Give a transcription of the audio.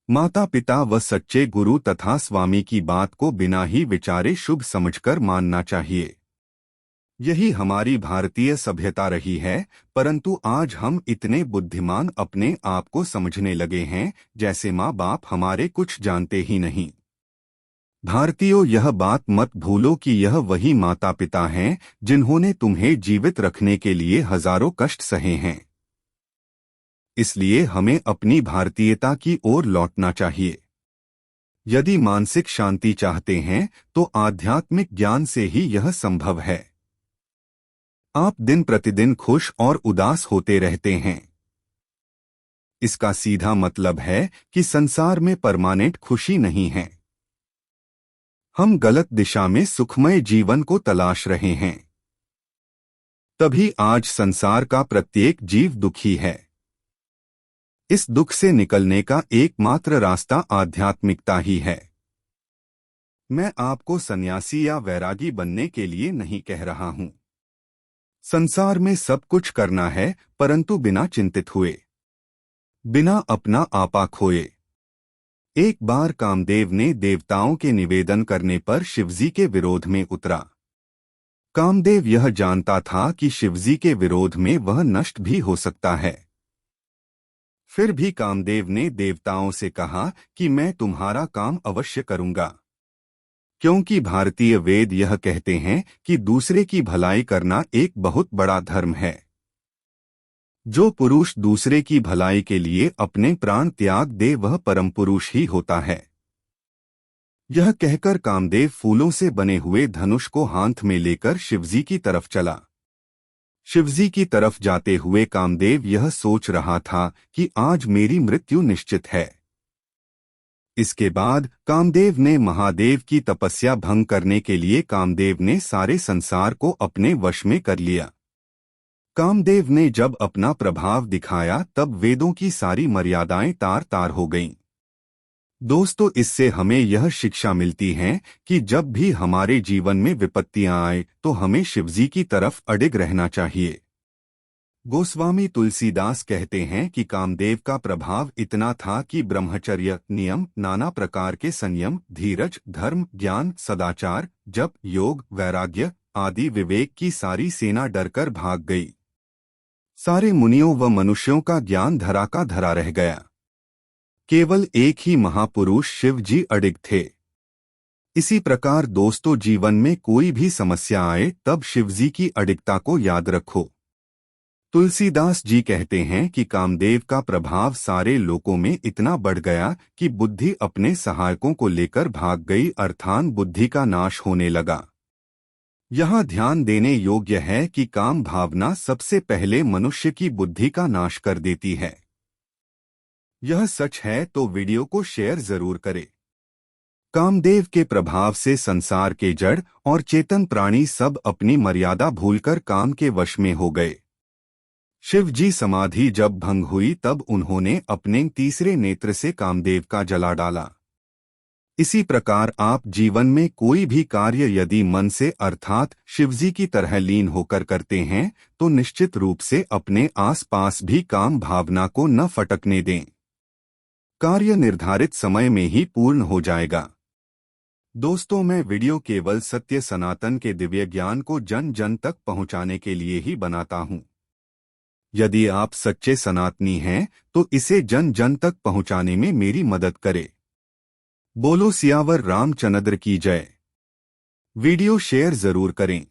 माता पिता व सच्चे गुरु तथा स्वामी की बात को बिना ही विचारे शुभ समझकर मानना चाहिए। यही हमारी भारतीय सभ्यता रही है, परंतु आज हम इतने बुद्धिमान अपने आप को समझने लगे हैं जैसे माँ बाप हमारे कुछ जानते ही नहीं। भारतीयों, यह बात मत भूलो कि यह वही माता पिता हैं जिन्होंने तुम्हें जीवित रखने के लिए हजारों कष्ट सहे हैं। इसलिए हमें अपनी भारतीयता की ओर लौटना चाहिए। यदि मानसिक शांति चाहते हैं तो आध्यात्मिक ज्ञान से ही यह संभव है। आप दिन प्रतिदिन खुश और उदास होते रहते हैं। इसका सीधा मतलब है कि संसार में परमानेंट खुशी नहीं है। हम गलत दिशा में सुखमय जीवन को तलाश रहे हैं। तभी आज संसार का प्रत्येक जीव दुखी है। इस दुख से निकलने का एकमात्र रास्ता आध्यात्मिकता ही है। मैं आपको सन्यासी या वैरागी बनने के लिए नहीं कह रहा हूं। संसार में सब कुछ करना है, परंतु बिना चिंतित हुए, बिना अपना आपा खोए। एक बार कामदेव ने देवताओं के निवेदन करने पर शिवजी के विरोध में उतरा। कामदेव यह जानता था कि शिवजी के विरोध में वह नष्ट भी हो सकता है। फिर भी कामदेव ने देवताओं से कहा कि मैं तुम्हारा काम अवश्य करूंगा, क्योंकि भारतीय वेद यह कहते हैं कि दूसरे की भलाई करना एक बहुत बड़ा धर्म है। जो पुरुष दूसरे की भलाई के लिए अपने प्राण त्याग दे वह परम पुरुष ही होता है। यह कहकर कामदेव फूलों से बने हुए धनुष को हाथ में लेकर शिवजी की तरफ चला। शिवजी की तरफ जाते हुए कामदेव यह सोच रहा था कि आज मेरी मृत्यु निश्चित है। इसके बाद कामदेव ने महादेव की तपस्या भंग करने के लिए कामदेव ने सारे संसार को अपने वश में कर लिया। कामदेव ने जब अपना प्रभाव दिखाया तब वेदों की सारी मर्यादाएं तार तार हो गईं। दोस्तों, इससे हमें यह शिक्षा मिलती है कि जब भी हमारे जीवन में विपत्तियां आए तो हमें शिवजी की तरफ अडिग रहना चाहिए। गोस्वामी तुलसीदास कहते हैं कि कामदेव का प्रभाव इतना था कि ब्रह्मचर्य, नियम, नाना प्रकार के संयम, धीरज, धर्म, ज्ञान, सदाचार, जप, योग, वैराग्य आदि विवेक की सारी सेना डरकर भाग गई। सारे मुनियों व मनुष्यों का ज्ञान धरा का धरा रह गया। केवल एक ही महापुरुष शिव जी अडिग थे। इसी प्रकार दोस्तों, जीवन में कोई भी समस्या आए तब शिवजी की अडिगता को याद रखो। तुलसीदास जी कहते हैं कि कामदेव का प्रभाव सारे लोगों में इतना बढ़ गया कि बुद्धि अपने सहायकों को लेकर भाग गई, अर्थात बुद्धि का नाश होने लगा। यहाँ ध्यान देने योग्य है कि काम भावना सबसे पहले मनुष्य की बुद्धि का नाश कर देती है। यह सच है तो वीडियो को शेयर जरूर करें। कामदेव के प्रभाव से संसार के जड़ और चेतन प्राणी सब अपनी मर्यादा भूलकर काम के वश में हो गए। शिव जी समाधि जब भंग हुई तब उन्होंने अपने तीसरे नेत्र से कामदेव का जला डाला। इसी प्रकार आप जीवन में कोई भी कार्य यदि मन से अर्थात शिवजी की तरह लीन होकर करते हैं तो निश्चित रूप से अपने आसपास भी काम भावना को न फटकने दें। कार्य निर्धारित समय में ही पूर्ण हो जाएगा। दोस्तों, मैं वीडियो केवल सत्य सनातन के दिव्य ज्ञान को जन जन तक पहुंचाने के लिए ही बनाता हूं। यदि आप सच्चे सनातनी हैं तो इसे जन जन तक पहुंचाने में मेरी मदद करें। बोलो सियावर रामचंद्र की जय। वीडियो शेयर जरूर करें।